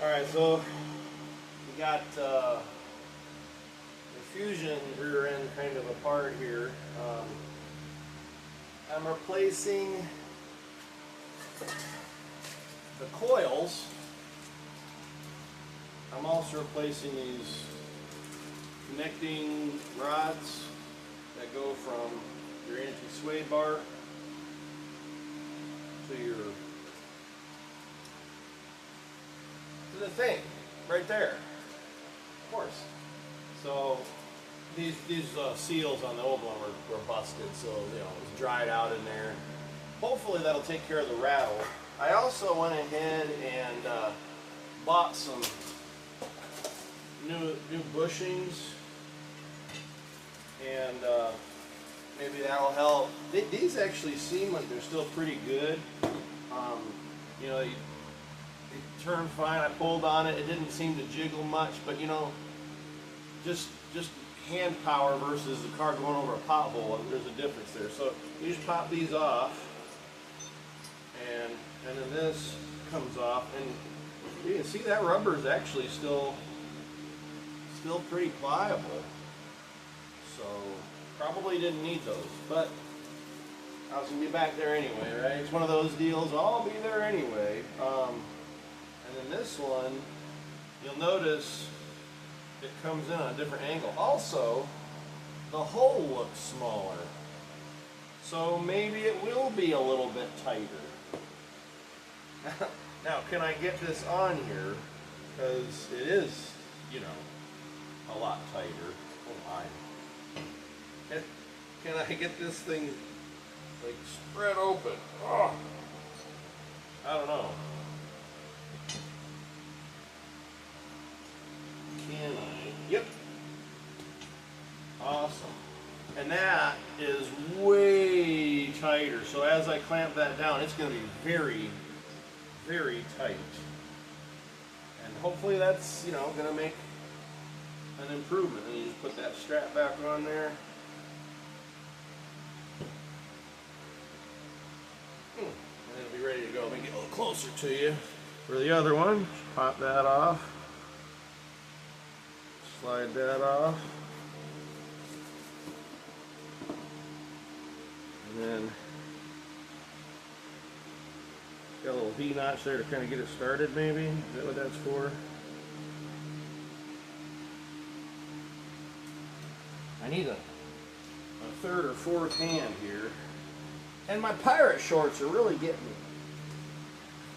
Alright, so we got the Fusion rear end kind of apart here. I'm replacing the coils. I'm also replacing these connecting rods that go from your anti-sway bar to the thing right there, of course. So these seals on the old one were busted, so it was dried out in there. Hopefully that'll take care of the rattle. I also went ahead and bought some new bushings, and maybe that'll help. These actually seem like they're still pretty good. They turned fine. I pulled on it. It didn't seem to jiggle much, but just hand power versus the car going over a pothole, there's a difference there. So you just pop these off, and then this comes off, and you can see that rubber is actually still pretty pliable. So probably didn't need those, but I was gonna be back there anyway, right? It's one of those deals. I'll be there anyway. And then this one, you'll notice it comes in on a different angle. Also, the hole looks smaller, so maybe it will be a little bit tighter. Now, can I get this on here? Because it is, a lot tighter. Oh my. Can I get this thing like spread open? Oh, I don't know. Can I? Yep. Awesome. And that is way tighter. So as I clamp that down, it's going to be very, very tight. And hopefully that's, going to make an improvement. And you just put that strap back on there. And it'll be ready to go. Let me get a little closer to you. For the other one, pop that off. Slide that off. And then got a little V-notch there to kind of get it started, maybe. Is that what that's for? I need a third or fourth hand here. And my pirate shorts are really getting me.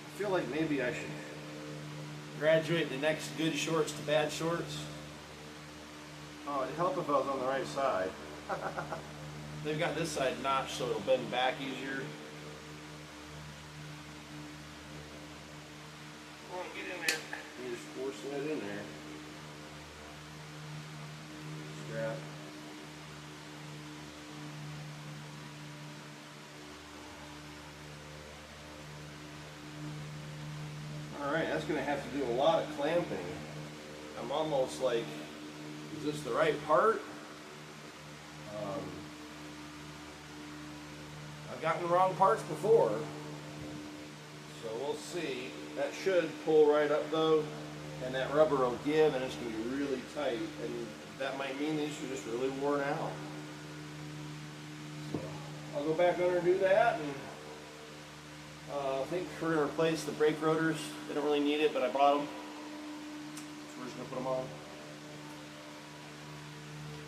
I feel like maybe I should graduate the next good shorts to bad shorts. Oh, it'd help if I was on the right side. They've got this side notched so it'll bend back easier. Come on, get in there. You just force that in there. Strap. Alright, that's going to have to do a lot of clamping. I'm almost like, is this the right part? I've gotten the wrong parts before, so we'll see. That should pull right up though, and that rubber will give, and it's going to be really tight, and that might mean these are just really worn out. So I'll go back under and do that, and I think we're going to replace the brake rotors. They don't really need it, but I bought them, so we're just going to put them on.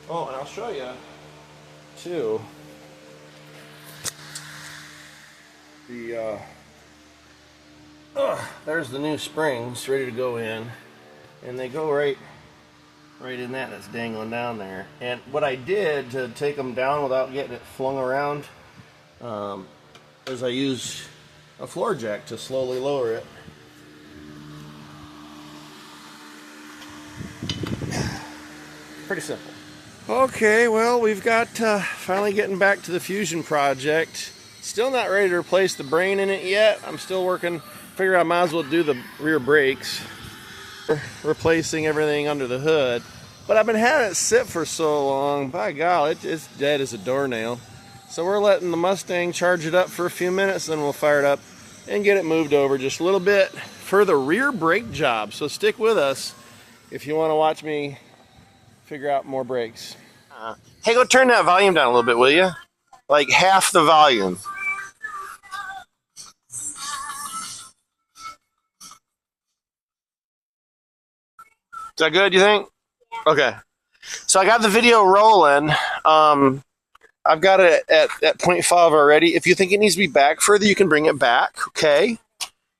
Oh, and I'll show you too. There's the new springs ready to go in, and they go right in that's dangling down there. And what I did to take them down without getting it flung around is I used a floor jack to slowly lower it. Pretty simple. Okay, well, we've got finally getting back to the Fusion project. Still not ready to replace the brain in it yet. I'm still working, figure I might as well do the rear brakes. Replacing everything under the hood. But I've been having it sit for so long, by golly, it's dead as a doornail. So we're letting the Mustang charge it up for a few minutes, then we'll fire it up and get it moved over just a little bit for the rear brake job. So stick with us if you want to watch me figure out more brakes. Hey, go turn that volume down a little bit, will you? Like half the volume. Is that good, you think? Okay. So I got the video rolling. I've got it at 0.5 already. If you think it needs to be back further, you can bring it back, okay?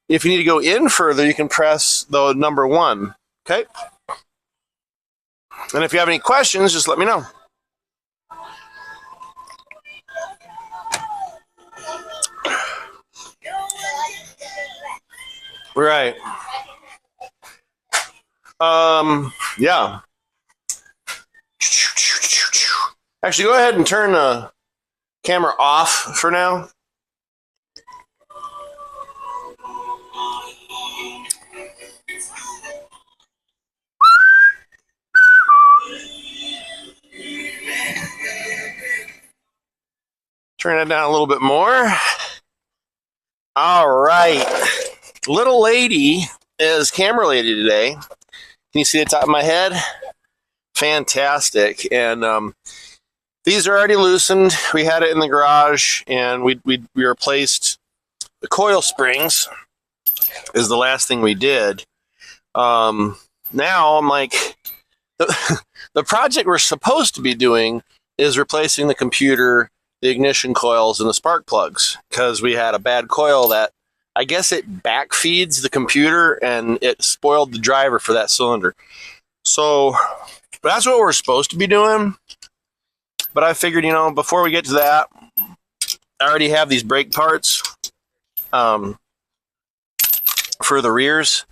If you need to go in further, you can press the number 1, okay? And if you have any questions, just let me know. Right. Yeah. Actually, go ahead and turn the camera off for now. Turn it down a little bit more. All right. Little lady is camera lady today. Can you see the top of my head? Fantastic. And these are already loosened. We had it in the garage, and we replaced the coil springs is the last thing we did. Now I'm like, the project we're supposed to be doing is replacing the computer, the ignition coils, and the spark plugs, because we had a bad coil that I guess it backfeeds the computer, and it spoiled the driver for that cylinder. So that's what we're supposed to be doing. But I figured, you know, before we get to that, I already have these brake parts for the rears.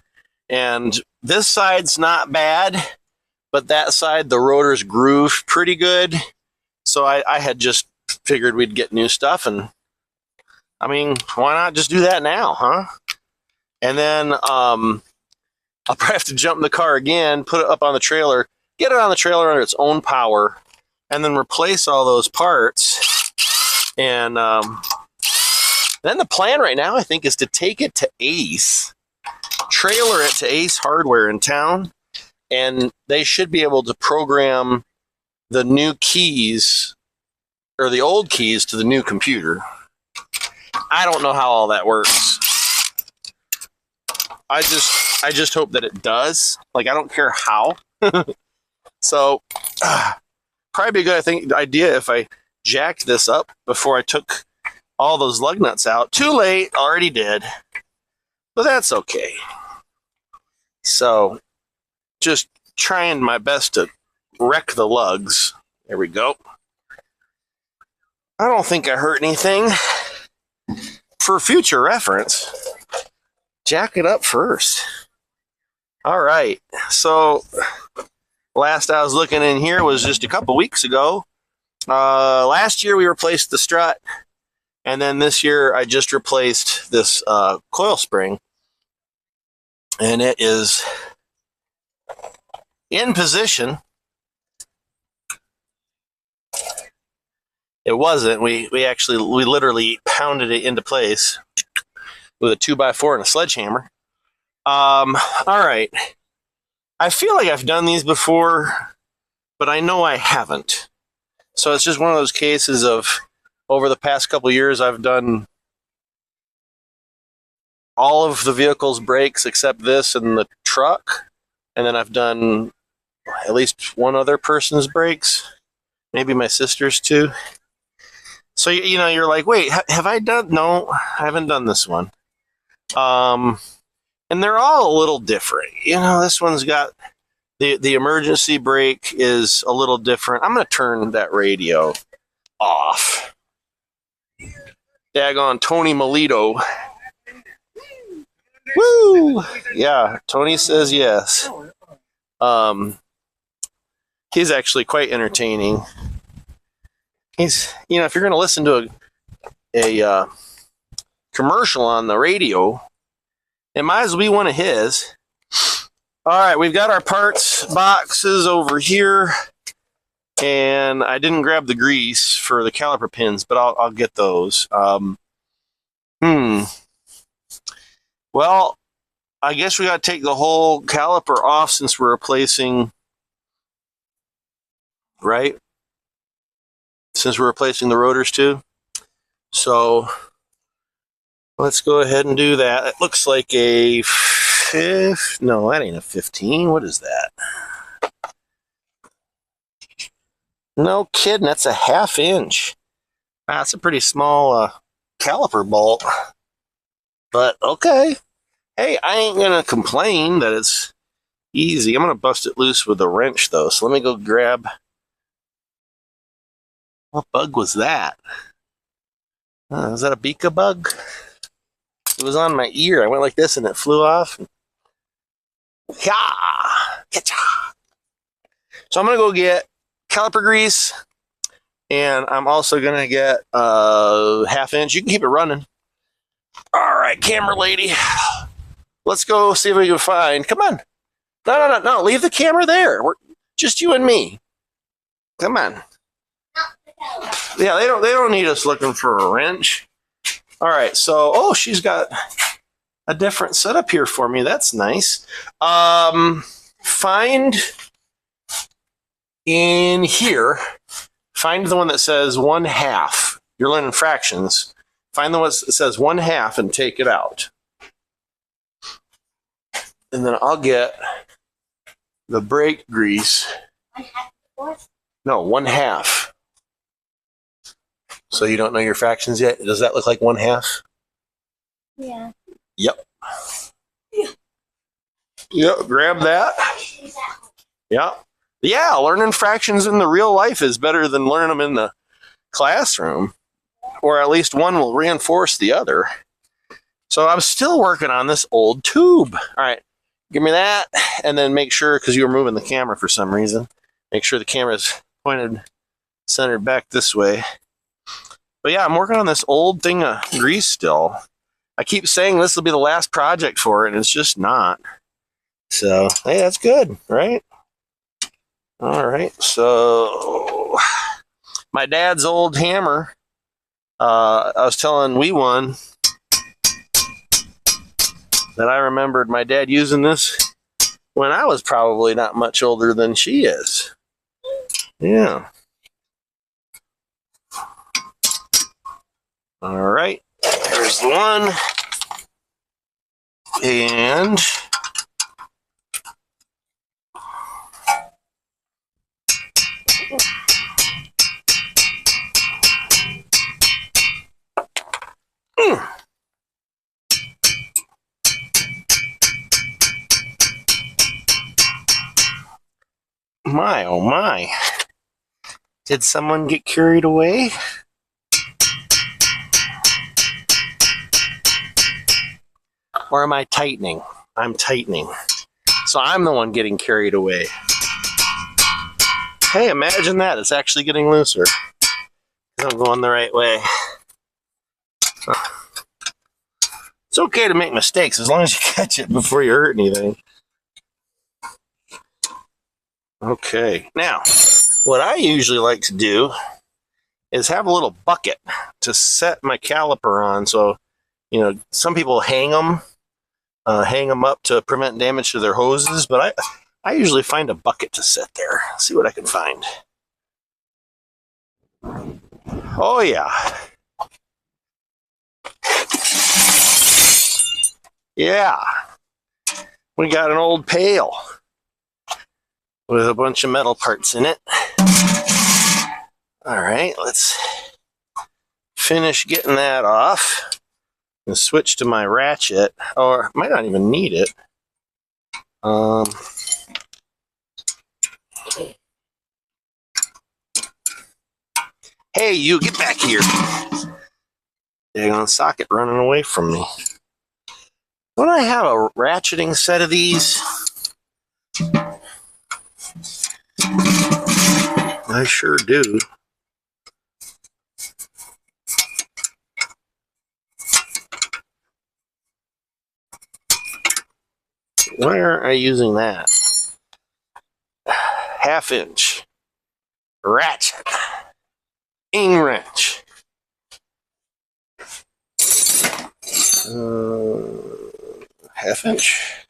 And this side's not bad, but that side, the rotors groove pretty good. So I had just figured we'd get new stuff. And I mean, why not just do that now, huh? And then I'll probably have to jump in the car again, put it up on the trailer, get it on the trailer under its own power, and then replace all those parts. And then the plan right now, I think, is to take it to Ace, trailer it to Ace Hardware in town, and they should be able to program the new keys or the old keys to the new computer. I don't know how all that works. I just hope that it does. Like, I don't care how. So probably be a good idea if I jacked this up before I took all those lug nuts out. Too late, already did. But that's okay. So just trying my best to wreck the lugs. There we go. I don't think I hurt anything. For future reference, jack it up first. All right. So last I was looking in here was just a couple weeks ago. Last year we replaced the strut, and then this year I just replaced this coil spring, and it is in position. It wasn't. We literally pounded it into place with a 2x4 and a sledgehammer. All right. I feel like I've done these before, but I know I haven't. So it's just one of those cases of, over the past couple of years, I've done all of the vehicle's brakes except this and the truck. And then I've done at least one other person's brakes, maybe my sister's too. So, you know, you're like, wait, have I done? No, I haven't done this one. And they're all a little different. You know, this one's got the emergency brake is a little different. I'm going to turn that radio off. Daggone Tony Melito. Woo! Yeah, Tony says yes. He's actually quite entertaining. He's, you know, if you're going to listen to a commercial on the radio, it might as well be one of his. All right, we've got our parts boxes over here, and I didn't grab the grease for the caliper pins, but I'll get those. Well, I guess we got to take the whole caliper off since we're replacing, right? Since we're replacing the rotors too. So let's go ahead and do that. It looks like a no, that ain't a 15. What is that? No kidding, that's a 1/2 inch. That's a pretty small caliper bolt. But okay. Hey, I ain't gonna complain that it's easy. I'm gonna bust it loose with a wrench though. So let me go grab. What bug was that? Was that a beaka bug? It was on my ear. I went like this and it flew off. Yeah. So I'm gonna go get caliper grease, and I'm also gonna get 1/2 inch. You can keep it running. All right, camera lady. Let's go see if we can find. Come on. No. Leave the camera there. We're just you and me. Come on. Yeah, they don't need us looking for a wrench. All right, so she's got a different setup here for me. That's nice. Find in here. Find the one that says 1/2. You're learning fractions. Find the one that says 1/2 and take it out. And then I'll get the brake grease. 1/2? No, 1/2. So you don't know your fractions yet? Does that look like 1/2? Yeah. Yep. Yep, grab that. Yep. Yeah, learning fractions in the real life is better than learning them in the classroom. Or at least one will reinforce the other. So I'm still working on this old tube. All right, give me that. And then make sure, because you were moving the camera for some reason, make sure the camera's pointed, centered back this way. But yeah, I'm working on this old thing of grease still. I keep saying this will be the last project for it, and it's just not. So, hey, that's good, right? All right, so my dad's old hammer, I was telling Wee One that I remembered my dad using this when I was probably not much older than she is. Yeah. All right, there's the one. And my, oh my. Did someone get carried away? Or am I tightening? I'm tightening. So I'm the one getting carried away. Hey, imagine that. It's actually getting looser. I'm going the right way. It's okay to make mistakes as long as you catch it before you hurt anything. Okay, now, what I usually like to do is have a little bucket to set my caliper on. So, you know, some people hang them up to prevent damage to their hoses, but I usually find a bucket to set there. See what I can find. Oh yeah. Yeah. We got an old pail with a bunch of metal parts in it. All right, let's finish getting that off and switch to my ratchet, or might not even need it. Hey, you, get back here. Dang on socket running away from me. Don't I have a ratcheting set of these? I sure do. Why aren't I using that? 1/2 inch ratchet. Wrench. 1/2 inch.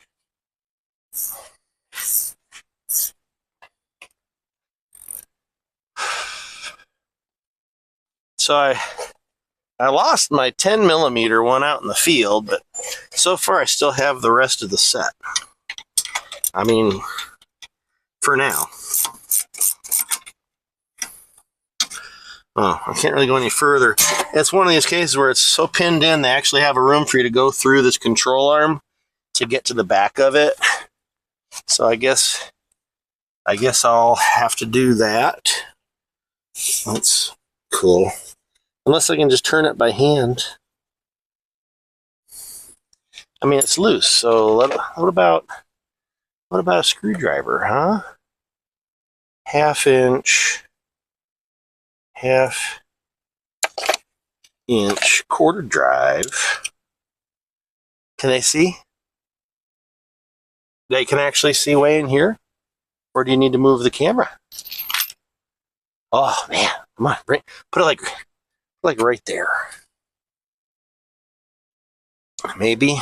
So I lost my 10 millimeter one out in the field, but so far I still have the rest of the set. I mean, for now. Oh, I can't really go any further. It's one of these cases where it's so pinned in, they actually have a room for you to go through this control arm to get to the back of it. So I guess I'll have to do that. That's cool. Unless I can just turn it by hand. I mean, it's loose, so what about a screwdriver, huh? 1/2 inch, 1/2 inch quarter drive. Can they see? They can actually see way in here? Or do you need to move the camera? Oh man, come on, put it like right there. Maybe.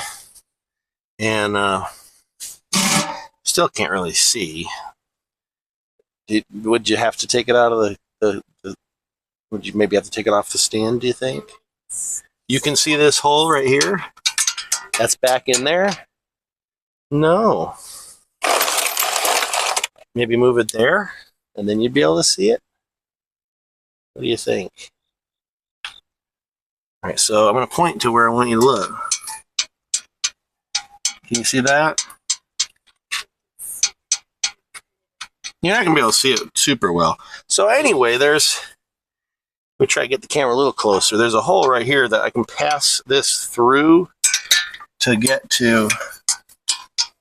And still can't really see. Would you have to take it out of the would you maybe have to take it off the stand, do you think? You can see this hole right here? That's back in there? No. Maybe move it there, and then you'd be able to see it? What do you think? All right, so I'm going to point to where I want you to look. Can you see that? You're not going to be able to see it super well. So anyway, let me try to get the camera a little closer. There's a hole right here that I can pass this through to get to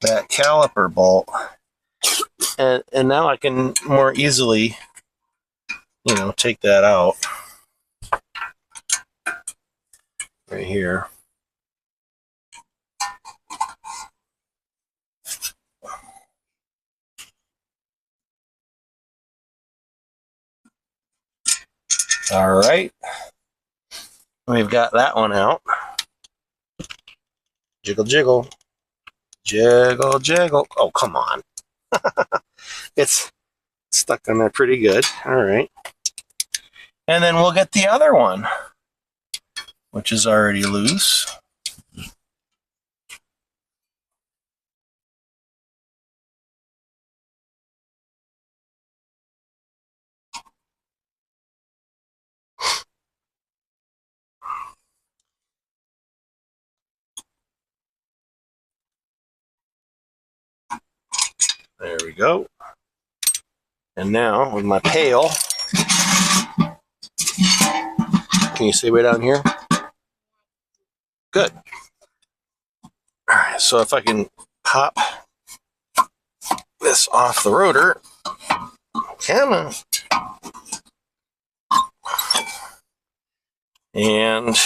that caliper bolt. And now I can more easily, take that out. Right here. All right. We've got that one out. Jiggle, jiggle. Jiggle, jiggle. Oh, come on. It's stuck on there pretty good. All right. And then we'll get the other one, which is already loose. There we go. And now with my pail, can you see way down here? Good. All right, so if I can pop this off the rotor, come on. And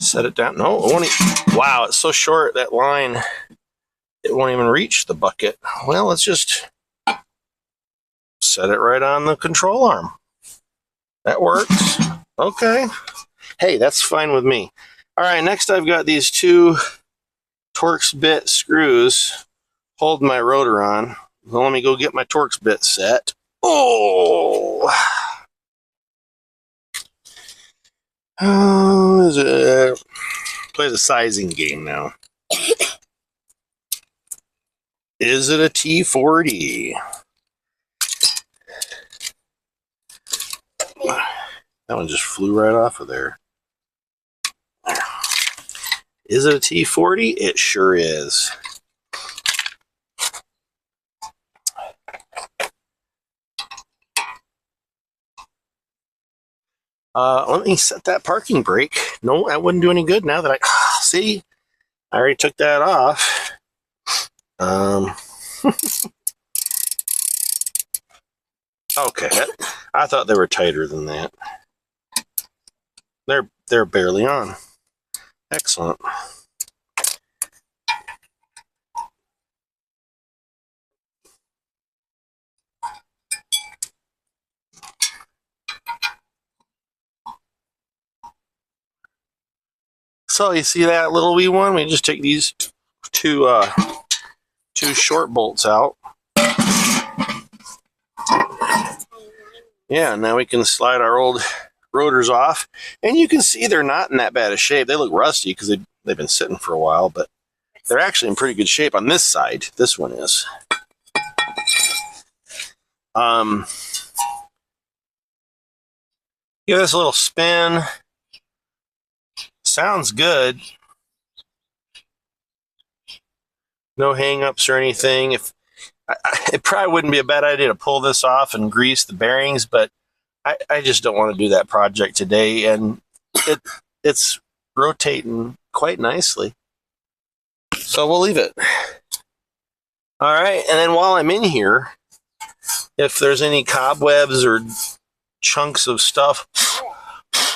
set it down. No, it won't even, wow, it's so short, that line, it won't even reach the bucket. Well, let's just set it right on the control arm. That works. Okay. Hey, that's fine with me. All right, next I've got these 2 Torx bit screws holding my rotor on. Well, let me go get my Torx bit set. Oh! Oh, is it? Plays a sizing game now. Is it a T40? That one just flew right off of there. Is it a T40? It sure is. Let me set that parking brake. No, that wouldn't do any good now that see, I already took that off. Okay, I thought they were tighter than that. They're barely on. Excellent. So you see that little wee one? We just take these two short bolts out. Yeah, now we can slide our old rotors off. And you can see they're not in that bad a shape. They look rusty because they've been sitting for a while, but they're actually in pretty good shape on this side. This one is. Give this a little spin. Sounds good. No hang-ups or anything. It probably wouldn't be a bad idea to pull this off and grease the bearings, but I just don't want to do that project today, and it's rotating quite nicely. So we'll leave it. All right, and then while I'm in here, if there's any cobwebs or chunks of stuff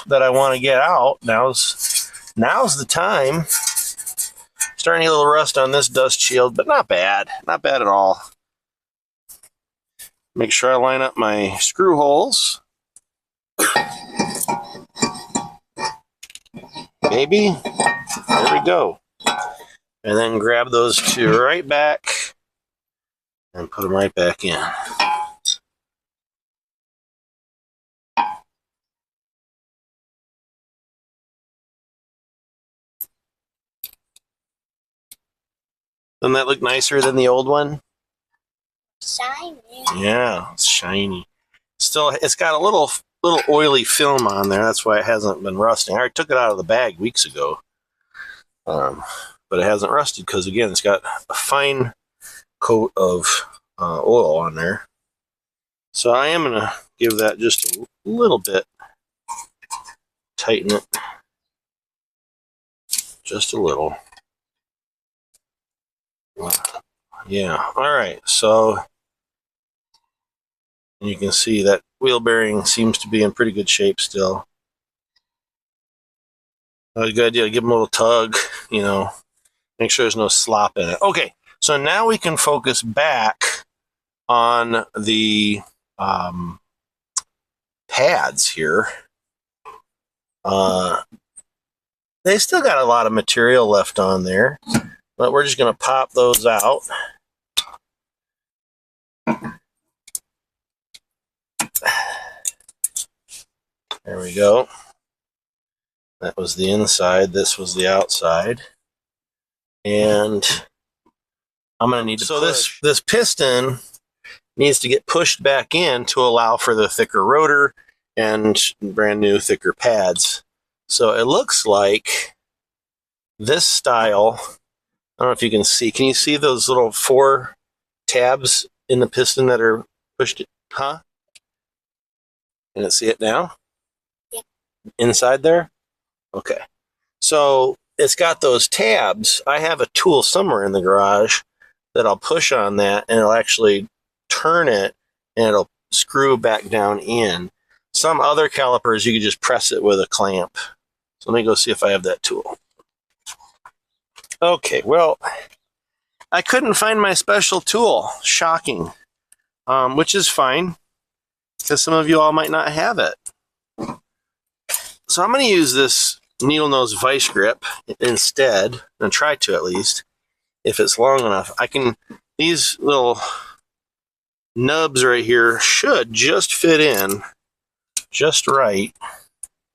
that I want to get out, now's the time. Starting a little rust on this dust shield, but not bad. Not bad at all. Make sure I line up my screw holes. Maybe. There we go. And then grab those two right back and put them right back in. Doesn't that look nicer than the old one? Shiny. Yeah, it's shiny. Still, it's got a little oily film on there. That's why it hasn't been rusting. I already took it out of the bag weeks ago. But it hasn't rusted because, again, it's got a fine coat of oil on there. So I am going to give that just a little bit. Tighten it. Just a little. Yeah, all right, so you can see that wheel bearing seems to be in pretty good shape still. A good idea to give them a little tug, you know, make sure there's no slop in it. Okay, so now we can focus back on the pads here. They still got a lot of material left on there, but we're just going to pop those out. There we go. That was the inside. This was the outside. And I'm going to need to push. This piston needs to get pushed back in to allow for the thicker rotor and brand new thicker pads. So it looks like this style, I don't know if you can see. Can you see those little 4 tabs in the piston that are pushed? Huh? Can you see it now? Yeah. Inside there? Okay. So it's got those tabs. I have a tool somewhere in the garage that I'll push on that and it'll actually turn it and it'll screw back down in. Some other calipers, you can just press it with a clamp. So let me go see if I have that tool. Okay, well, I couldn't find my special tool. Shocking. Which is fine, because some of you all might not have it. So I'm going to use this needle nose vice grip instead, and try to at least, if it's long enough. These little nubs right here should just fit in just right.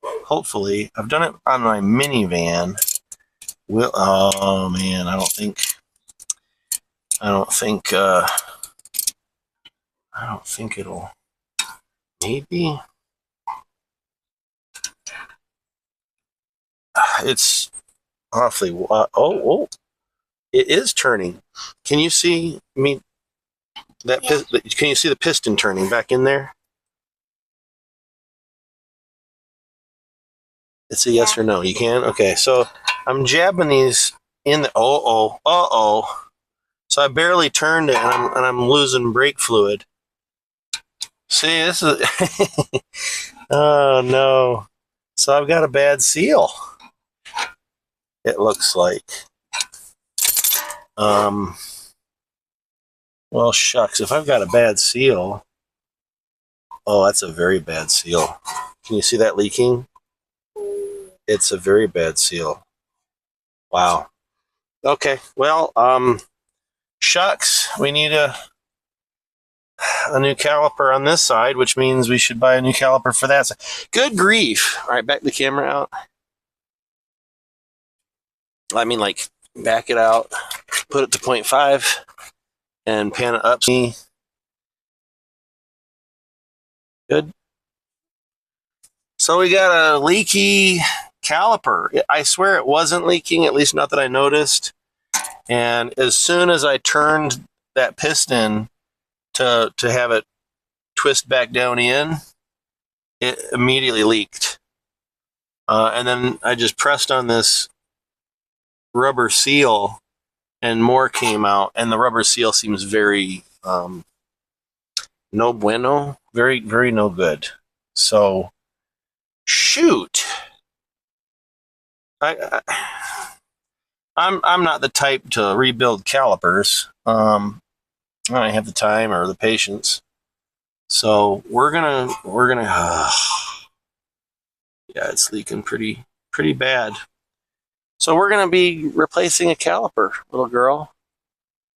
Hopefully. I've done it on my minivan. Oh man, I don't think it'll, maybe. It's awfully, oh, it is turning. Can you see me? Can you see the piston turning back in there? It's a yes or no. You can? Okay, so I'm jabbing these in the, So I barely turned it and I'm losing brake fluid. See, this is, oh no. So I've got a bad seal. It looks like. Well, shucks, if I've got a bad seal, oh, that's a very bad seal. Can you see that leaking? It's a very bad seal. Wow. Okay. Well, shucks, we need a new caliper on this side, which means we should buy a new caliper for that side. Good grief. All right, back the camera out. I mean, like, back it out, put it to 0.5, and pan it up. Good. So we got a leaky caliper. I swear it wasn't leaking, at least not that I noticed. And as soon as I turned that piston to have it twist back down in, it immediately leaked. And then I just pressed on this rubber seal and more came out, and the rubber seal seems very no bueno, very, very no good. So shoot. I'm not the type to rebuild calipers. I don't have the time or the patience. So we're gonna yeah, it's leaking pretty bad. So we're gonna be replacing a caliper, little girl.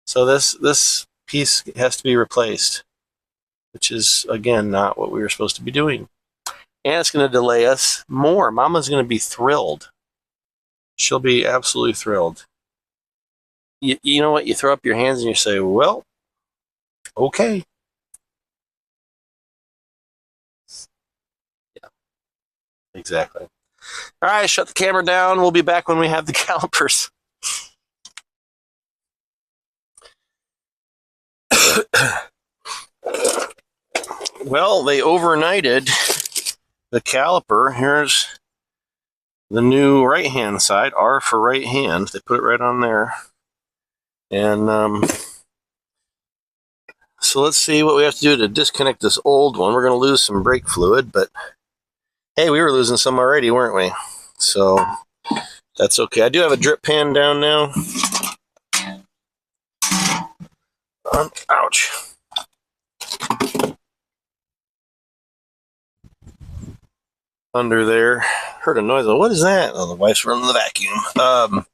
So this piece has to be replaced, which is again not what we were supposed to be doing. And it's gonna delay us more. Mama's gonna be thrilled. She'll be absolutely thrilled. You know what? You throw up your hands and you say, well, okay. Yeah, exactly. All right, shut the camera down. We'll be back when we have the calipers. Well, they overnighted the caliper. Here's the new right-hand side, R for right hand. They put it right on there. And so let's see what we have to do to disconnect this old one. We're going to lose some brake fluid, but hey, we were losing some already, weren't we? So that's okay. I do have a drip pan down now. Ouch. Under there. Heard a noise. What is that? Oh, the wife's running the vacuum.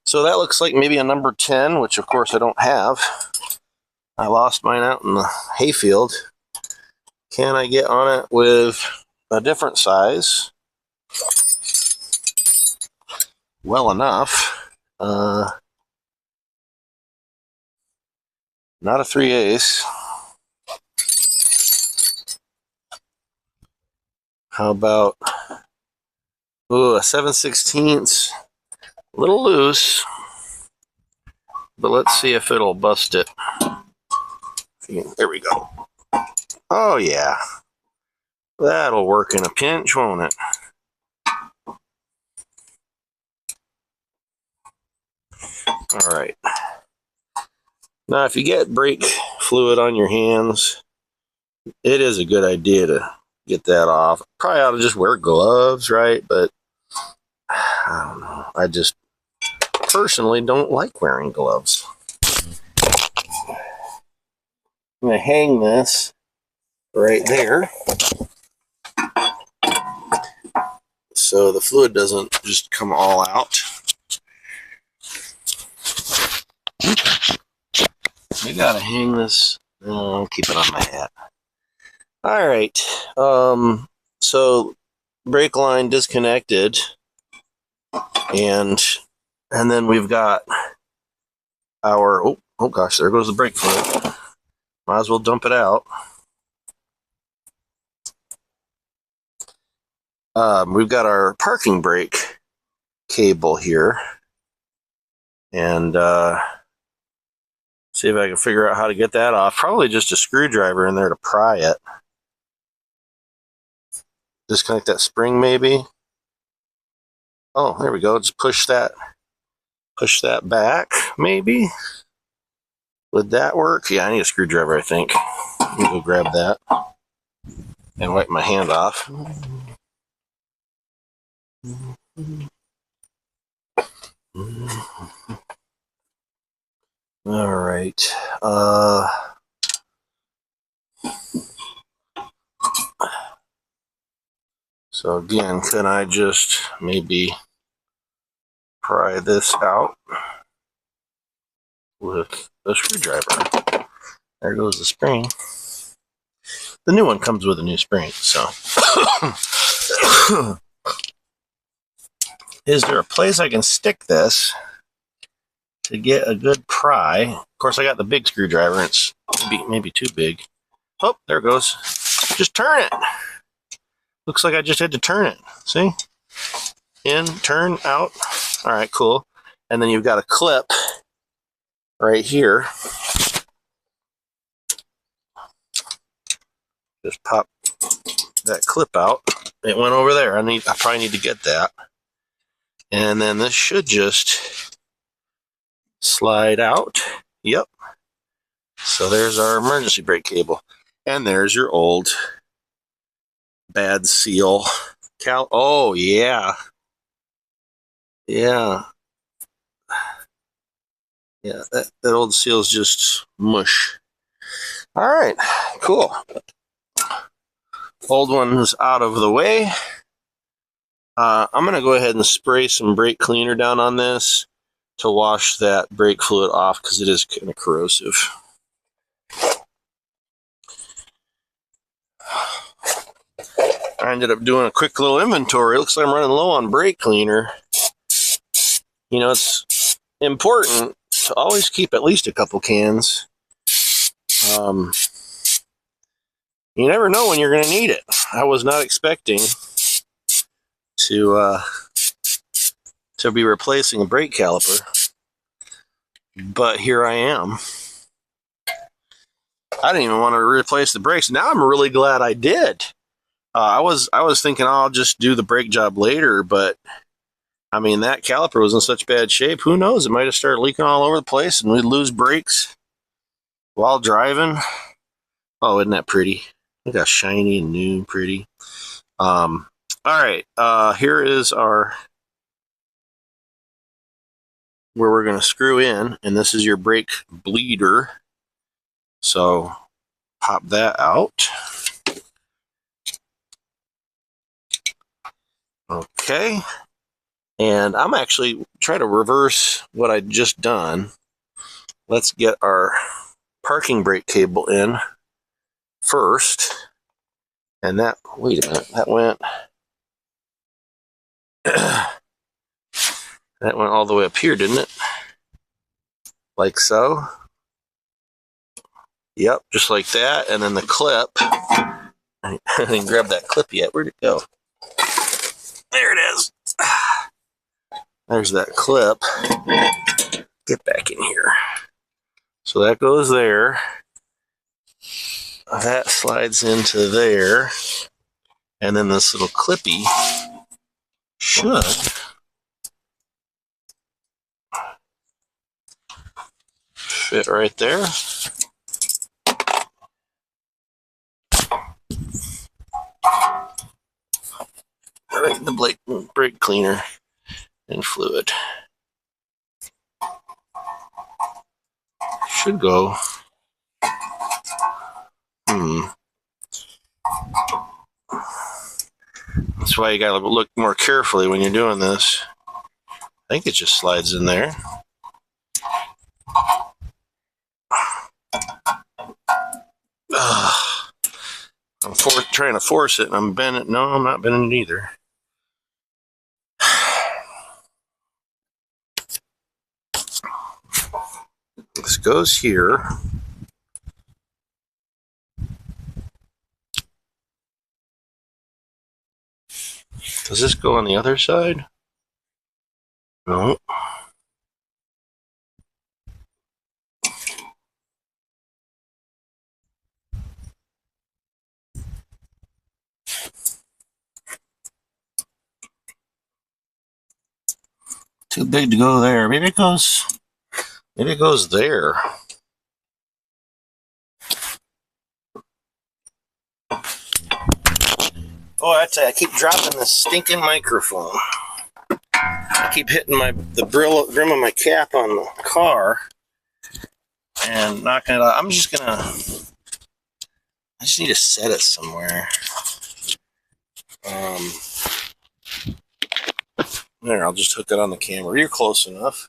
So that looks like maybe a number 10, which of course I don't have. I lost mine out in the hayfield. Can I get on it with a different size? Well enough. Not a 3/8. How about a 7/16? A little loose, but let's see if it'll bust it. There we go. Oh yeah, that'll work in a pinch, won't it? All right. Now, if you get brake fluid on your hands, it is a good idea to get that off. Probably ought to just wear gloves, right? But I don't know. I just personally don't like wearing gloves. I'm going to hang this right there so the fluid doesn't just come all out. I gotta hang this. I'll keep it on my hat. All right. So brake line disconnected, and then we've got our oh gosh, there goes the brake fluid. Might as well dump it out. We've got our parking brake cable here, and see if I can figure out how to get that off. Probably just a screwdriver in there to pry it. Disconnect that spring maybe. Oh, there we go. Just push that back maybe. Would that work? Yeah, I need a screwdriver, I think. Let me go grab that and wipe my hand off. All right. So again, can I just maybe pry this out with a screwdriver. There goes the spring. The new one comes with a new spring, so. Is there a place I can stick this to get a good pry? Of course, I got the big screwdriver, and it's maybe too big. Oh, there it goes. Just turn it. Looks like I just had to turn it. See? In, turn, out. All right, cool. And then you've got a clip right here. Just pop that clip out. It went over there. I probably need to get that. And then this should just slide out. Yep. So there's our emergency brake cable. And there's your old bad seal. Oh, yeah. Yeah. Yeah, that old seal's just mush. All right, cool. Old one's out of the way. I'm going to go ahead and spray some brake cleaner down on this to wash that brake fluid off because it is kind of corrosive. I ended up doing a quick little inventory. It looks like I'm running low on brake cleaner. You know, it's important to always keep at least a couple cans. You never know when you're going to need it. I was not expecting to be replacing a brake caliper, but here I am. I didn't even want to replace the brakes. Now I'm really glad I did. I was thinking, oh, I'll just do the brake job later, but I mean, that caliper was in such bad shape. Who knows? It might have started leaking all over the place and we'd lose brakes while driving. Oh, isn't that pretty? Look how shiny and new and pretty. All right, here is our where we're going to screw in, and this is your brake bleeder. So pop that out. Okay, and I'm actually trying to reverse what I just done. Let's get our parking brake cable in first. And that, wait a minute, that went that went all the way up here, didn't it? Like so. Yep, just like that. And then the clip. I didn't grab that clip yet. Where'd it go? There it is. There's that clip. Get back in here. So that goes there. That slides into there. And then this little clippy should fit right there. Right in the brake cleaner and fluid. Should go. That's why you gotta look more carefully when you're doing this. I think it just slides in there. I'm trying to force it and I'm bending it. No, I'm not bending it either. This goes here. Does this go on the other side? No. Too big to go there. Maybe it goes there. Oh, I tell you, I keep dropping this stinking microphone. I keep hitting the brim of my cap on the car and knocking it out. I just need to set it somewhere. There, I'll just hook it on the camera. You're close enough.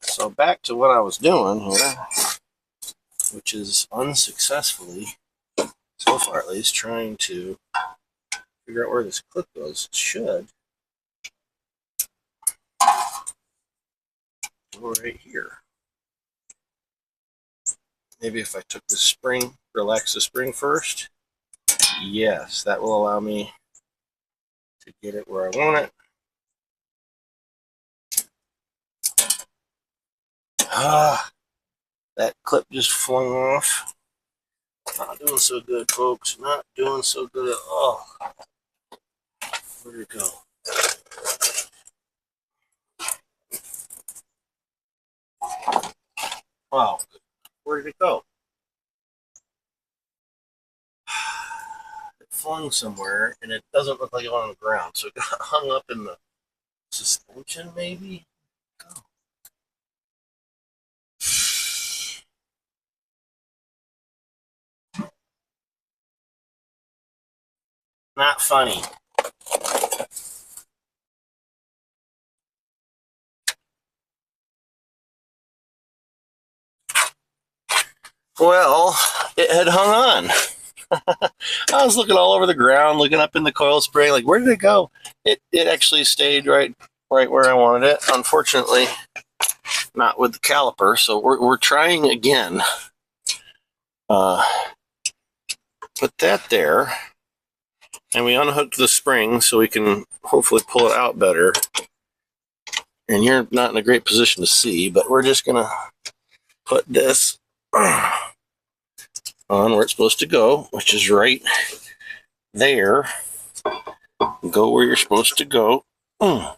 So back to what I was doing here, which is unsuccessfully, so far at least, trying to figure out where this clip goes. It should go right here. Maybe if I took the spring, relax the spring first. Yes, that will allow me to get it where I want it. That clip just flung off. Not doing so good, folks. Not doing so good at all. Where'd it go? Wow. Where did it go? It flung somewhere, and it doesn't look like it went on the ground. So it got hung up in the suspension, maybe? Oh. Not funny. Well, it had hung on. I was looking all over the ground, looking up in the coil spring, like, where did it go? It actually stayed right where I wanted it. Unfortunately, not with the caliper, so we're trying again. Put that there, and we unhooked the spring so we can hopefully pull it out better. And you're not in a great position to see, but we're just gonna put this on where it's supposed to go, which is right there. Go where you're supposed to go. And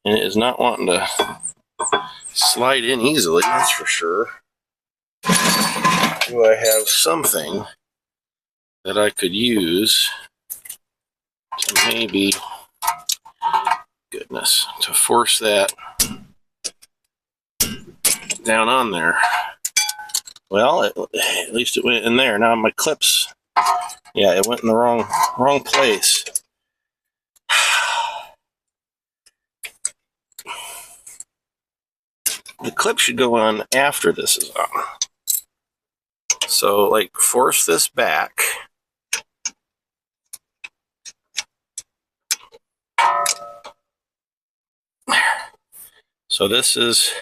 it is not wanting to slide in easily, that's for sure. Do I have something that I could use to maybe, goodness, to force that down on there? Well, at least it went in there. Now my clips, yeah, it went in the wrong place. The clip should go on after this is on. So, like, force this back. So this is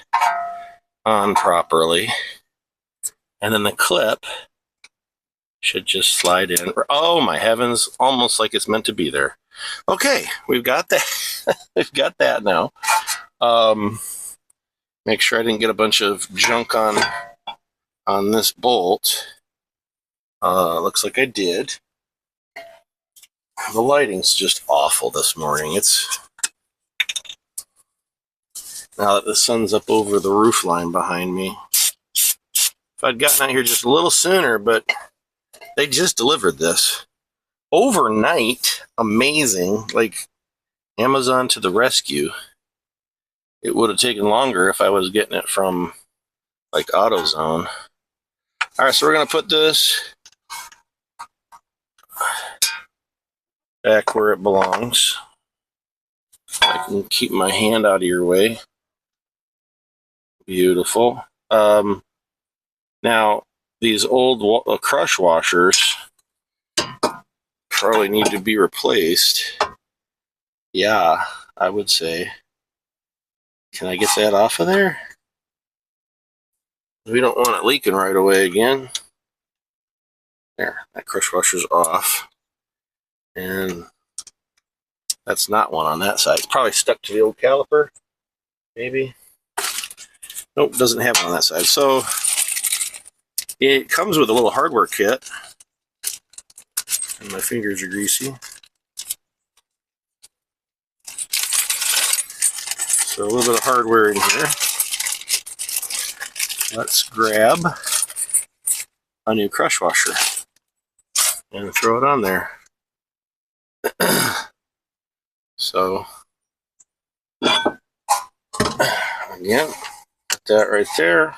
on properly. And then the clip should just slide in. Oh my heavens, almost like it's meant to be there. Okay, we've got that. We've got that now. Make sure I didn't get a bunch of junk on this bolt. Looks like I did. The lighting's just awful this morning. It's now that the sun's up over the roof line behind me. If I'd gotten out here just a little sooner, but they just delivered this overnight. Amazing, like Amazon to the rescue. It would have taken longer if I was getting it from like AutoZone. All right, so we're gonna put this back where it belongs. I can keep my hand out of your way. Beautiful. Now, these old crush washers probably need to be replaced. Yeah, I would say. Can I get that off of there? We don't want it leaking right away again. There, that crush washer's off. And that's not one on that side. It's probably stuck to the old caliper, maybe. Nope, doesn't have one on that side. So it comes with a little hardware kit. And my fingers are greasy. So a little bit of hardware in here. Let's grab a new crush washer and throw it on there. So again, put that right there,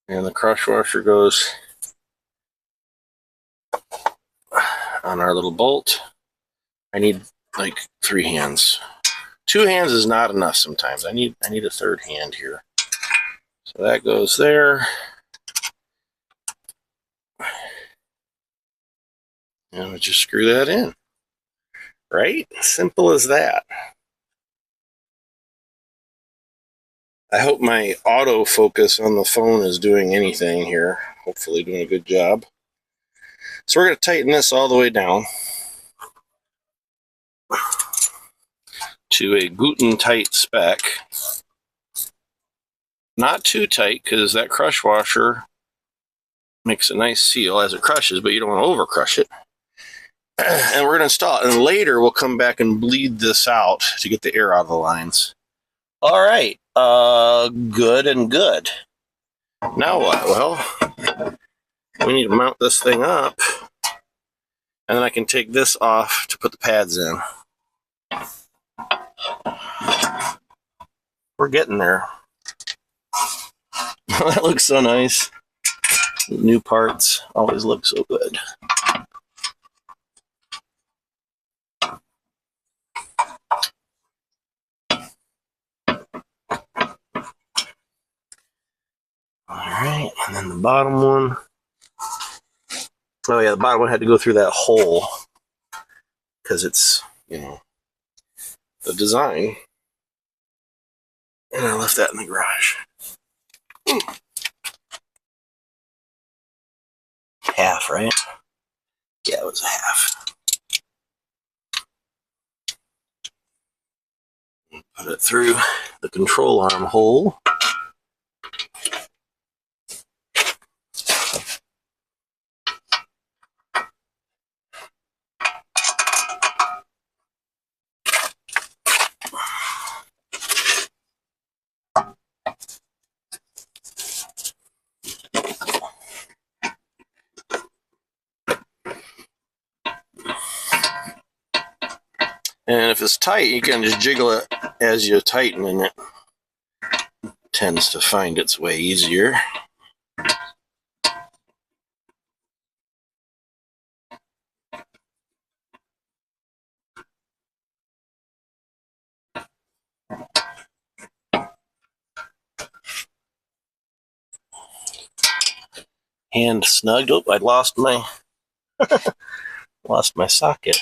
and the crush washer goes on our little bolt. I need like 3 hands. 2 hands is not enough sometimes. I need a third hand here. So that goes there. And we just screw that in. Right? Simple as that. I hope my autofocus on the phone is doing anything here. Hopefully doing a good job. So we're going to tighten this all the way down to a Guten tight spec. Not too tight, because that crush washer makes a nice seal as it crushes, but you don't want to over crush it. And we're going to install it. And later we'll come back and bleed this out to get the air out of the lines. All right. Good and good. Now what? Well, we need to mount this thing up. And then I can take this off to put the pads in. We're getting there. That looks so nice. New parts always look so good. Alright, and then the bottom one. Oh yeah, the bottom one had to go through that hole because it's, you know, the design. And I left that in the garage. Half, right? Yeah, it was a half. Put it through the control arm hole. And if it's tight, you can just jiggle it as you tighten, and it tends to find its way easier. Hand snugged. Oh, I lost my socket.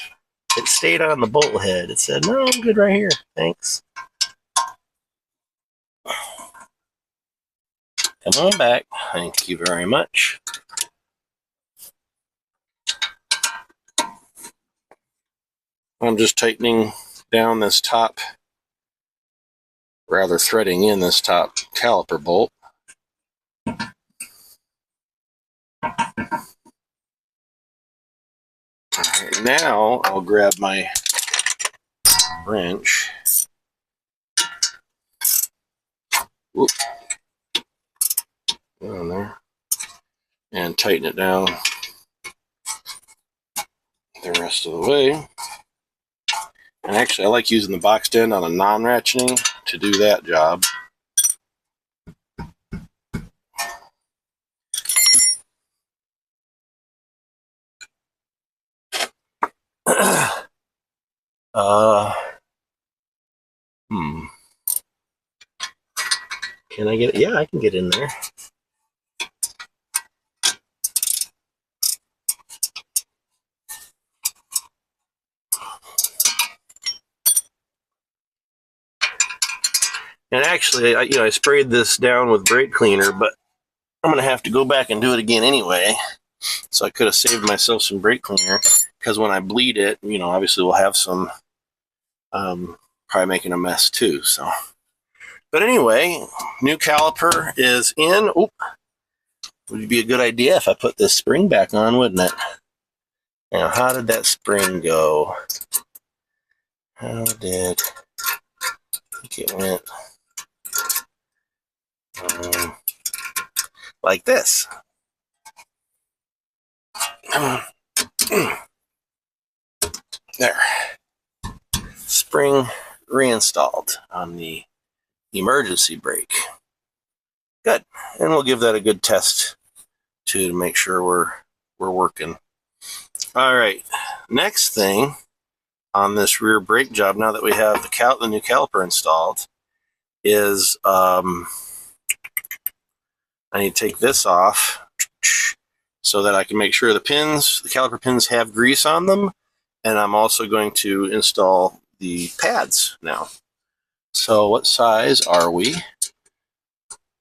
It stayed on the bolt head. It said, "No, I'm good right here. Thanks." Come on back. Thank you very much. I'm just tightening down this top, rather threading in this top caliper bolt. Right, now I'll grab my wrench. Whoop. Down there. And tighten it down the rest of the way. And actually, I like using the boxed end on a non-ratcheting to do that job. Can I get it? Yeah, I can get in there. And actually, I sprayed this down with brake cleaner, but I'm going to have to go back and do it again anyway. So I could have saved myself some brake cleaner, because when I bleed it, obviously we'll have some, probably making a mess too. So, but anyway, new caliper is in. Oop. Would be a good idea if I put this spring back on, wouldn't it? Now, how did that spring go? How did it went? Like this. There. Spring reinstalled on the emergency brake. Good. And we'll give that a good test to make sure we're working. All right. next thing on this rear brake job, now that we have the new caliper installed, is I need to take this off so that I can make sure the caliper pins have grease on them, and I'm also going to install the pads now. So what size are we?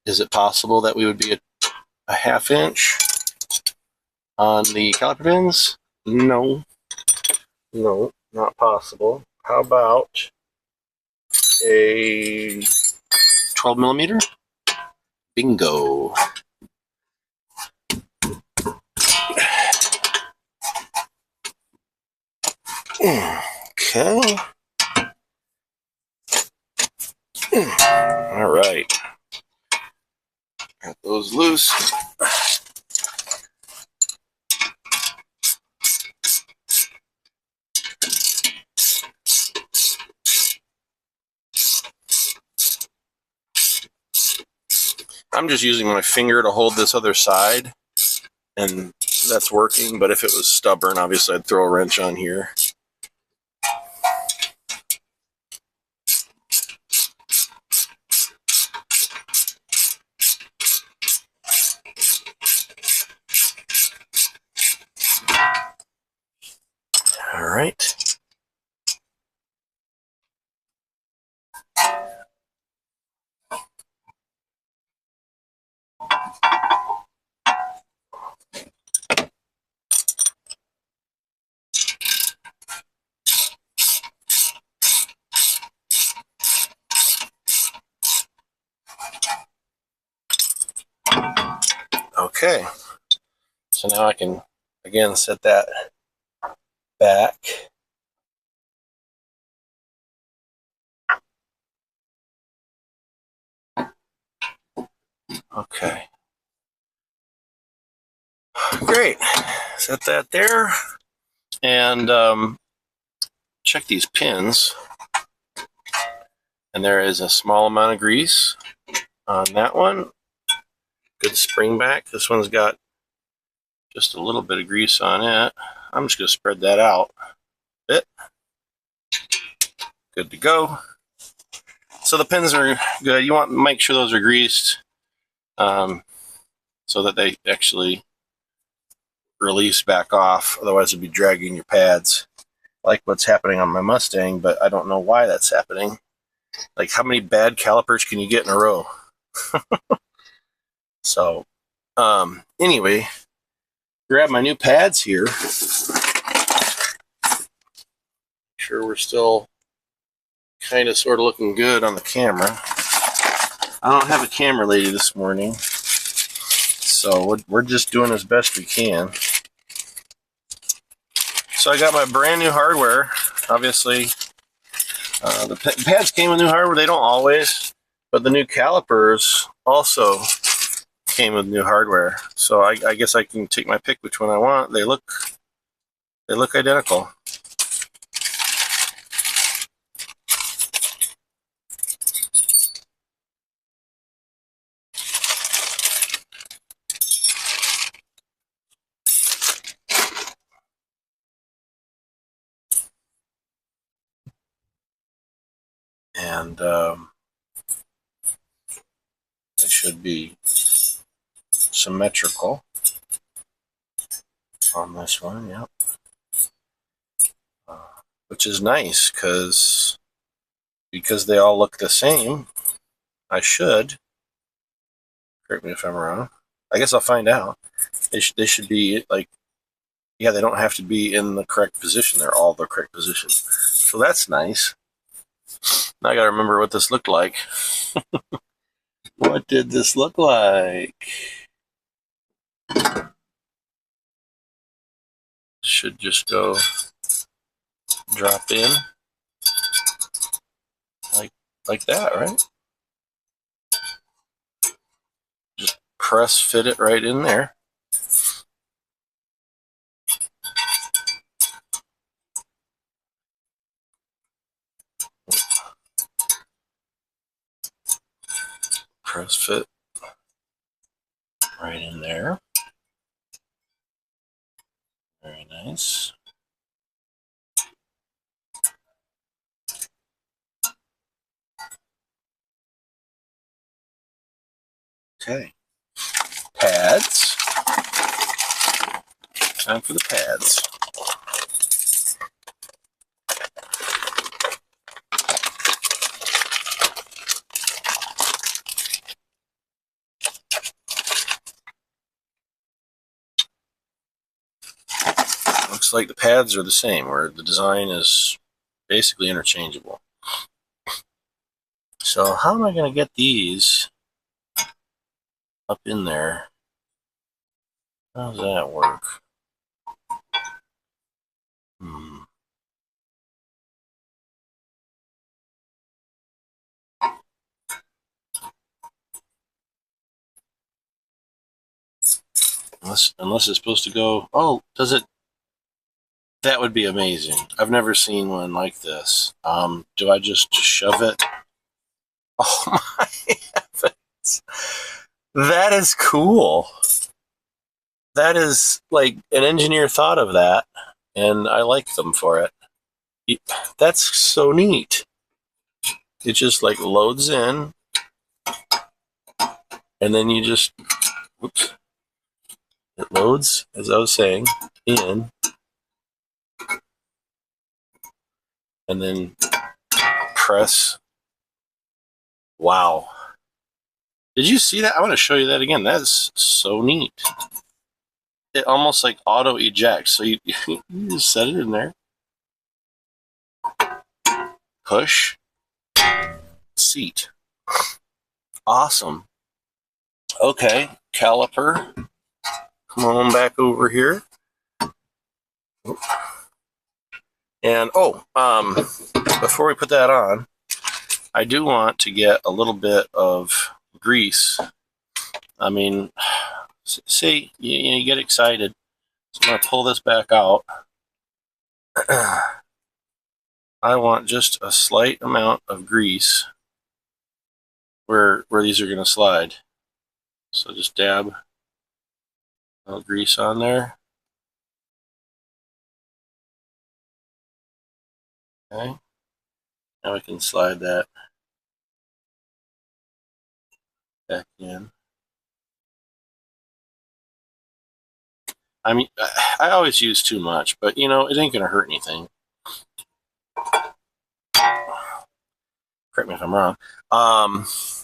Is it possible that we would be a ½ inch on the caliper pins? No, not possible. How about a 12 millimeter? Bingo. Okay. All right. Got those loose. I'm just using my finger to hold this other side, and that's working, but if it was stubborn, obviously I'd throw a wrench on here. All right. Okay. So now I can, again, set that back. Okay. Great. Set that there. And check these pins. And there is a small amount of grease on that one. Good spring back. This one's got just a little bit of grease on it. I'm just going to spread that out a bit. Good to go. So the pins are good. You want to make sure those are greased so that they actually release back off. Otherwise, it'd be dragging your pads, like what's happening on my Mustang, but I don't know why that's happening. Like, how many bad calipers can you get in a row? So, anyway, grab my new pads here. Sure, we're still kind of sort of looking good on the camera. I don't have a camera lady this morning, so we're just doing as best we can. So I got my brand new hardware. Obviously, the pads came with new hardware. They don't always, but the new calipers also came with new hardware. So I guess I can take my pick which one I want. They look identical. And they should be symmetrical on this one, yep. Which is nice because they all look the same. I should. Correct me if I'm wrong. I guess I'll find out. They should be like, yeah, they don't have to be in the correct position. They're all the correct position. So that's nice. Now I gotta remember what this looked like. What did this look like? Should just go drop in like that, right? Just press fit it right in there. Press fit right in there. Very nice. Okay. Pads. Time for the pads. Looks like the pads are the same, where the design is basically interchangeable. So how am I going to get these up in there? How does that work? Unless it's supposed to go. Oh, does it? That would be amazing. I've never seen one like this. Do I just shove it? Oh my heavens! That is cool. That is like an engineer thought of that, and I like them for it. That's so neat. It just like loads in, and then you just, whoops, it loads, as I was saying, in, and then press. Wow. Did you see that? I want to show you that again. That is so neat. It almost like auto ejects. So you just set it in there. Push. Seat. Awesome. Okay. Caliper. Come on back over here. And before we put that on, I do want to get a little bit of grease. I mean, see, you get excited. So I'm going to pull this back out. I want just a slight amount of grease where these are going to slide. So just dab a little grease on there. Okay. Now we can slide that back in. I mean, I always use too much, but you know, it ain't going to hurt anything. Correct me if I'm wrong.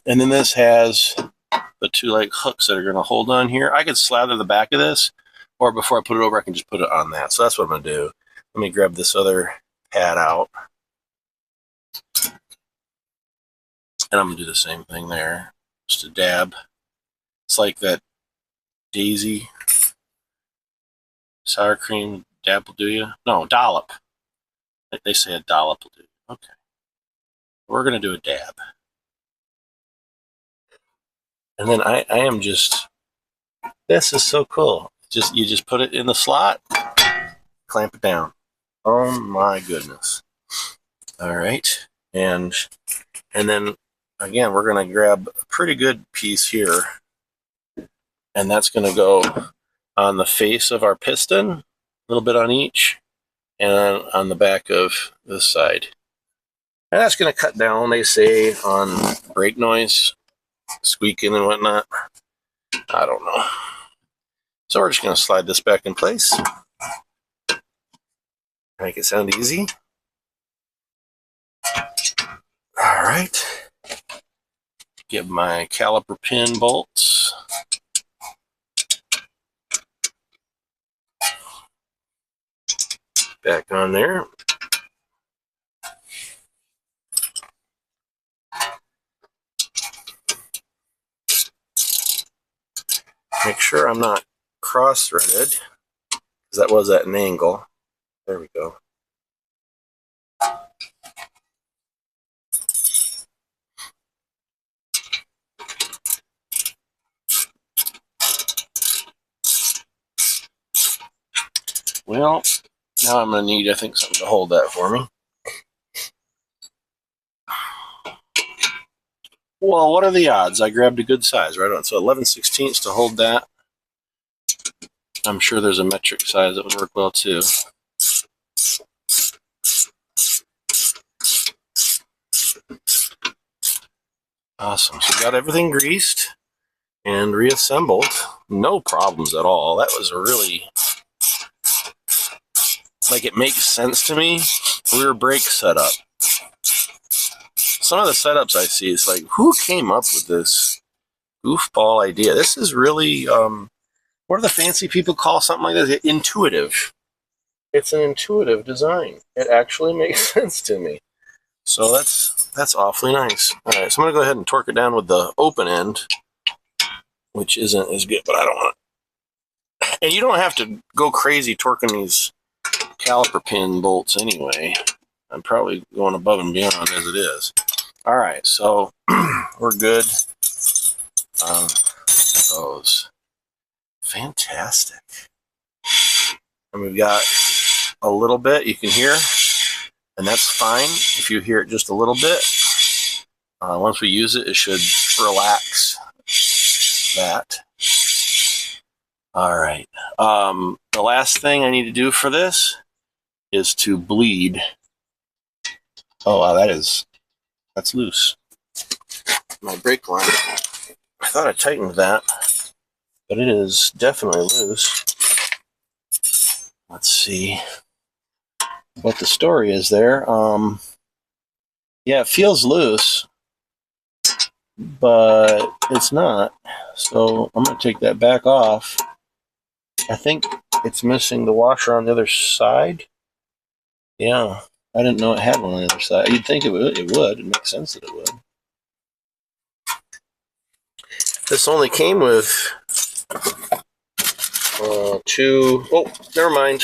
And then this has the two like hooks that are going to hold on here. I could slather the back of this, or before I put it over, I can just put it on that. So that's what I'm going to do. Let me grab this other pad out. And I'm going to do the same thing there. Just a dab. It's like that Daisy sour cream dab will do you. No, dollop. They say a dollop will do you. Okay. We're going to do a dab. And then I am just, this is so cool. You just put it in the slot, clamp it down. Oh my goodness. All right. And then again, we're going to grab a pretty good piece here, and that's going to go on the face of our piston, a little bit on each, and on the back of this side. And that's going to cut down, they say, on brake noise, squeaking and whatnot. I don't know. So we're just going to slide this back in place. Make it sound easy. All right. Get my caliper pin bolts. Back on there. Make sure I'm not cross-threaded, because that was at an angle. There we go. Well, now I'm going to need, I think, something to hold that for me. Well, what are the odds? I grabbed a good size right on. So 11/16 to hold that. I'm sure there's a metric size that would work well too. Awesome. So got everything greased. and reassembled. No problems at all. That was a really, like, it makes sense to me. Rear brake setup. Some of the setups I see, it's like, who came up with this goofball idea? This is really, what do the fancy people call something like this? Intuitive. It's an intuitive design. It actually makes sense to me. So that's awfully nice. All right, so I'm going to go ahead and torque it down with the open end, which isn't as good, but I don't want it. And you don't have to go crazy torquing these caliper pin bolts anyway. I'm probably going above and beyond as it is. All right, so we're good. Those. Fantastic. And we've got a little bit you can hear, and that's fine if you hear it just a little bit. Once we use it, it should relax that. All right. The last thing I need to do for this is to bleed. Oh, wow, that's loose. My brake line. I thought I tightened that, but it is definitely loose. Let's see what the story is there. Yeah, it feels loose, but it's not. So I'm going to take that back off. I think it's missing the washer on the other side. Yeah, I didn't know it had one on the other side. You'd think it would. It makes sense that it would. This only came with two. Oh, never mind.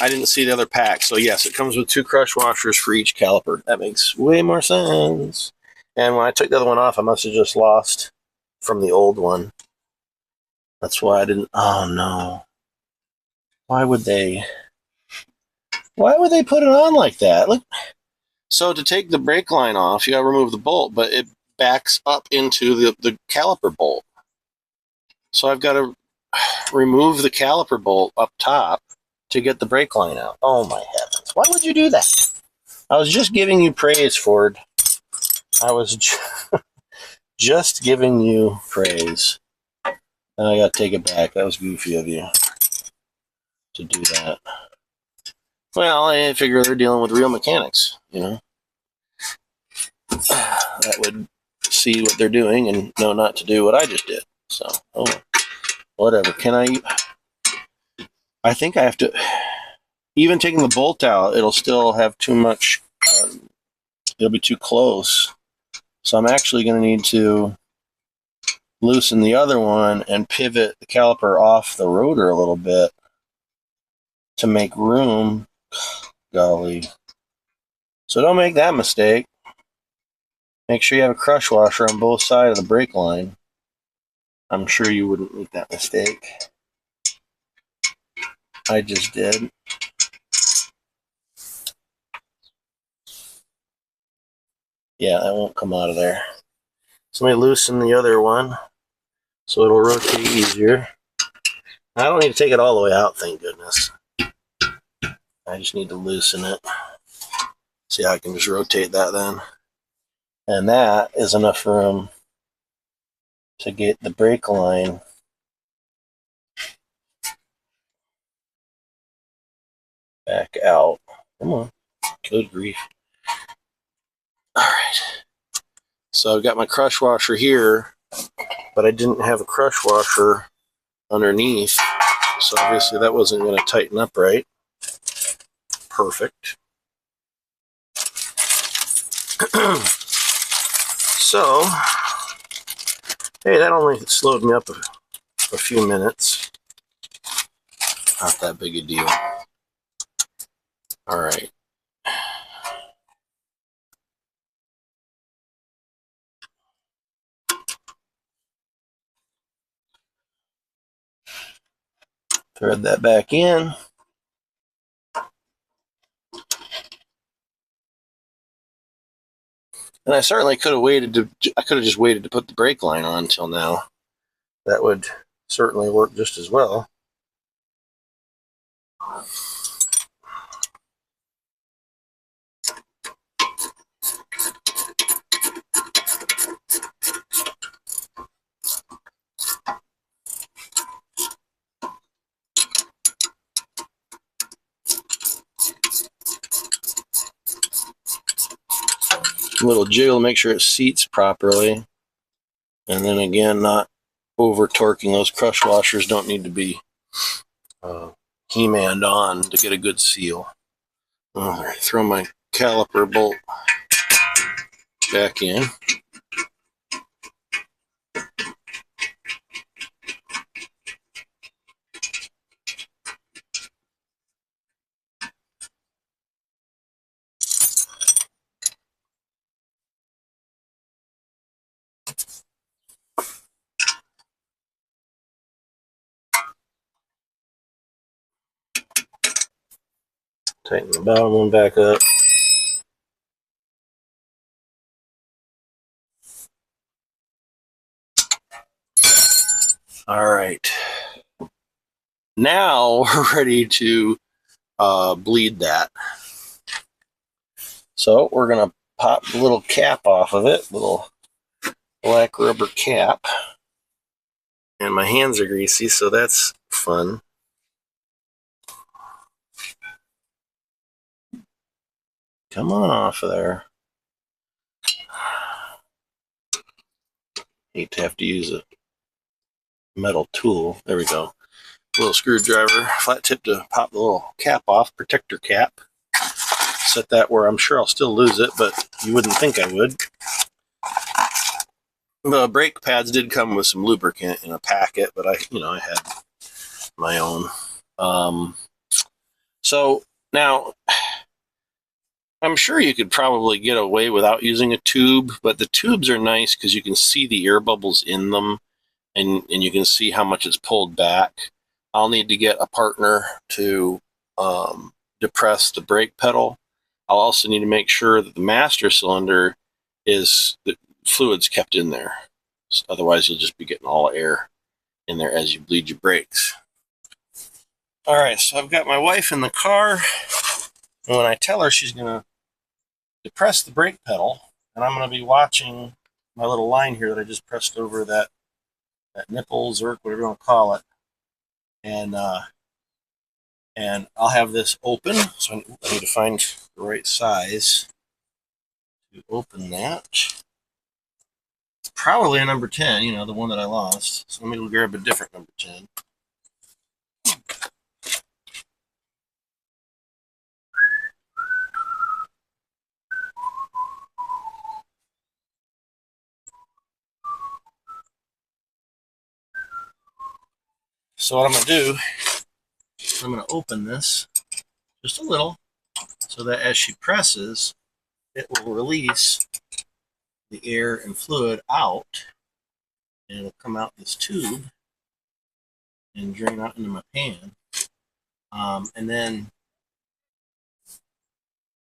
I didn't see the other pack. So yes, it comes with 2 crush washers for each caliper. That makes way more sense. And when I took the other one off, I must have just lost from the old one. That's why I didn't. Oh no. Why would they put it on like that? Look. So to take the brake line off, you gotta remove the bolt, but it backs up into the caliper bolt. So I've got to remove the caliper bolt up top to get the brake line out. Oh my heavens. Why would you do that? I was just giving you praise, Ford. I was just giving you praise. And I got to take it back. That was goofy of you to do that. Well, I figure they're dealing with real mechanics, you know. That would see what they're doing and know not to do what I just did. So, oh, whatever. I think I have to, even taking the bolt out, it'll still have too much, it'll be too close. So I'm actually going to need to loosen the other one and pivot the caliper off the rotor a little bit to make room. Golly. So don't make that mistake. Make sure you have a crush washer on both sides of the brake line. I'm sure you wouldn't make that mistake. I just did. Yeah, that won't come out of there. So let me loosen the other one so it'll rotate easier. I don't need to take it all the way out, thank goodness. I just need to loosen it. See how I can just rotate that then. And that is enough room to get the brake line back out. Come on. Good grief. All right. So I've got my crush washer here, but I didn't have a crush washer underneath. So obviously that wasn't going to tighten up right. Perfect. So, hey, that only slowed me up a few minutes. Not that big a deal. All right. Thread that back in. And I certainly could have just waited to put the brake line on until now. That would certainly work just as well. A little jiggle, make sure it seats properly. And then again, not over torquing. Those crush washers don't need to be He-manned on to get a good seal. All right, throw my caliper bolt back in. Tighten the bottom one back up. All right. Now we're ready to bleed that. So we're going to pop the little cap off of it, little black rubber cap. And my hands are greasy, so that's fun. Come on off of there. Hate to have to use a metal tool. There we go. Little screwdriver, flat tip to pop the little cap off, protector cap. Set that where I'm sure I'll still lose it, but you wouldn't think I would. The brake pads did come with some lubricant in a packet, but I had my own. So now, I'm sure you could probably get away without using a tube, but the tubes are nice because you can see the air bubbles in them, and you can see how much it's pulled back. I'll need to get a partner to depress the brake pedal. I'll also need to make sure that the master cylinder the fluid's kept in there. Otherwise, you'll just be getting all air in there as you bleed your brakes. All right, so I've got my wife in the car, and when I tell her she's going to depress the brake pedal, and I'm going to be watching my little line here that I just pressed over that nipple, zerk, whatever you want to call it, and I'll have this open, so I need to find the right size to open that. It's probably a number 10, the one that I lost. So let me grab a different number 10. So what I'm going to do, I'm going to open this just a little so that as she presses, it will release the air and fluid out, and it'll come out this tube and drain out into my pan. And then,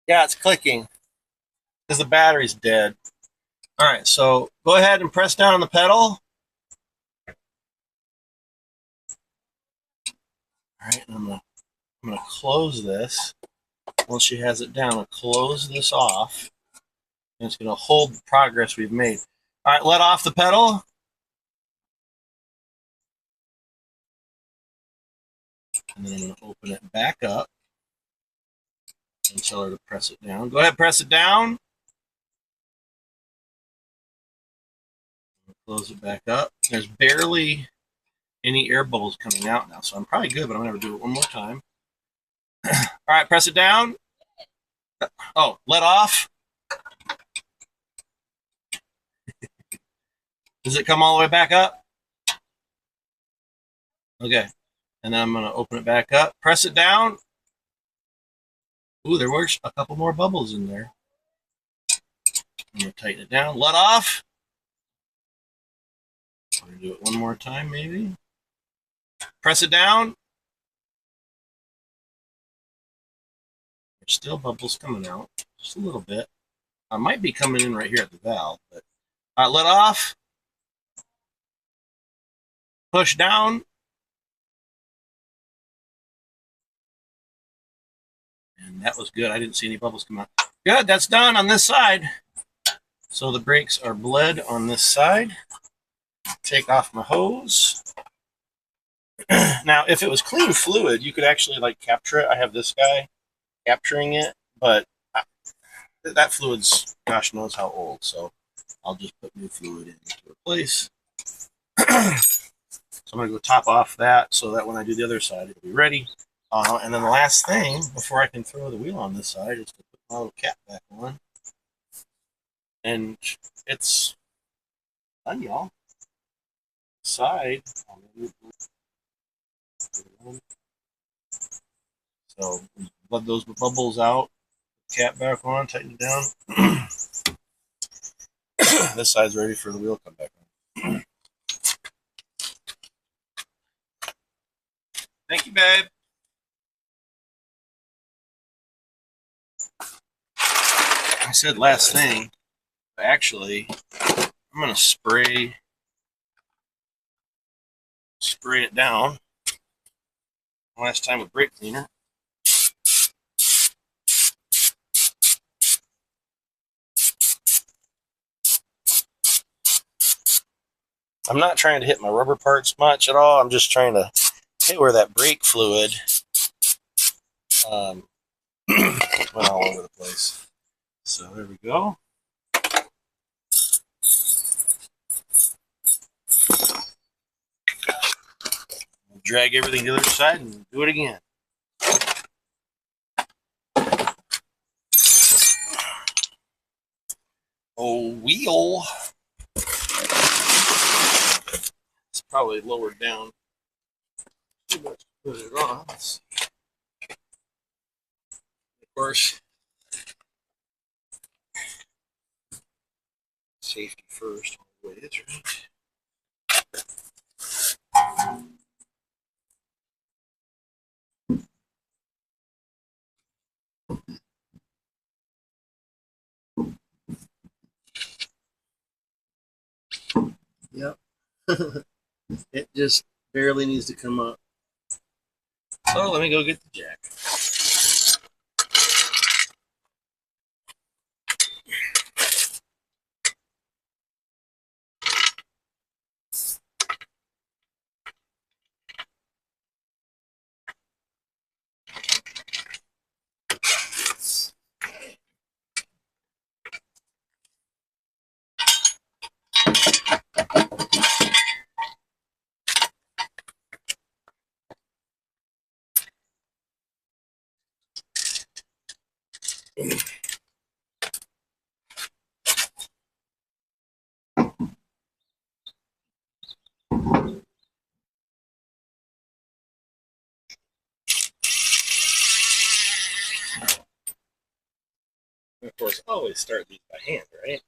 yeah, it's clicking because the battery's dead. All right, so go ahead and press down on the pedal. All right, and I'm gonna close this. Once she has it down, I'll close this off, and it's gonna hold the progress we've made. All right, let off the pedal. And then I'm gonna open it back up and tell her to press it down. Go ahead, press it down. Close it back up. There's barely any air bubbles coming out now, so I'm probably good, but I'm going to do it one more time. All right, press it down. Oh, let off. Does it come all the way back up? Okay, and then I'm going to open it back up. Press it down. Ooh, there were a couple more bubbles in there. I'm going to tighten it down. Let off. I'm going to do it one more time, maybe. Press it down. There's still bubbles coming out, just a little bit. I might be coming in right here at the valve, but all right, let off. Push down. And that was good. I didn't see any bubbles come out. Good, that's done on this side. So the brakes are bled on this side. Take off my hose. Now, if it was clean fluid, you could actually capture it. I have this guy capturing it, but that fluid's gosh knows how old, so I'll just put new fluid in to replace. So I'm going to go top off that so that when I do the other side, it'll be ready. And then the last thing before I can throw the wheel on this side is to put my little cap back on. And it's done, y'all. Side. So let those bubbles out. Cap back on, tighten it down. This side's ready for the wheel to come back on. Thank you, babe. I said last thing. Actually, I'm gonna spray it down. Last time with brake cleaner. I'm not trying to hit my rubber parts much at all. I'm just trying to hit where that brake fluid went all over the place. So there we go. We'll drag everything to the other side and do it again. Oh, wheel. It's probably lowered down too much to put it on. Let's see. Of course, safety first. Always, right? Yep. It just barely needs to come up. So let me go get the jack. Of course, always start these by hand, right?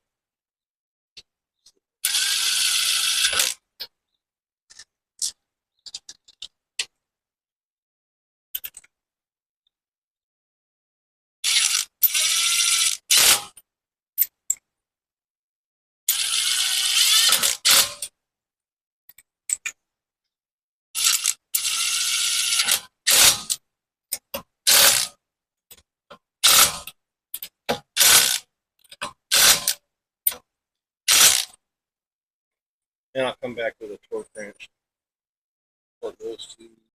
And I'll come back with a torque wrench. Plug those two